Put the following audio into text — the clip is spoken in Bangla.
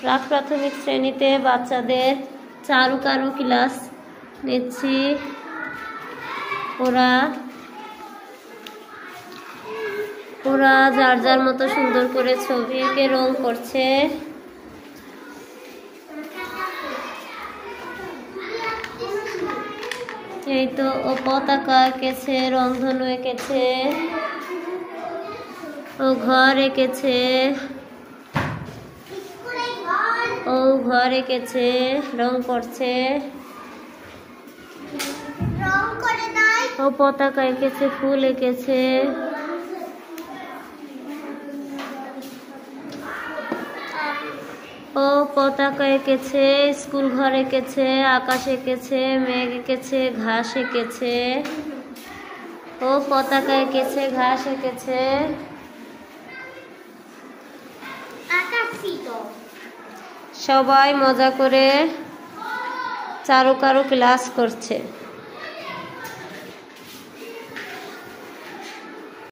প্রাক প্রাথমিক শ্রেণীতে বাচ্চাদের চারুকারু ক্লাস নিচ্ছি। ওরা যার যার মতো সুন্দর করে ছবি এঁকে রং করছে। এই তো ও পতাকা এঁকেছে, রংধনু এঁকেছে, ও ঘর এঁকেছে, ও ঘর এঁকেছে, রং করছে। ও পতাকা এঁকেছে, ফুল এঁকেছে। ও পতাকা এঁকেছে, স্কুল ঘর এঁকেছে, আকাশ এঁকেছে, মেঘ এঁকেছে, ঘাস এঁকেছে। ও পতাকা এঁকেছে, ঘাস এঁকেছে। সবাই মজা করে চারুকারু ক্লাস করছে।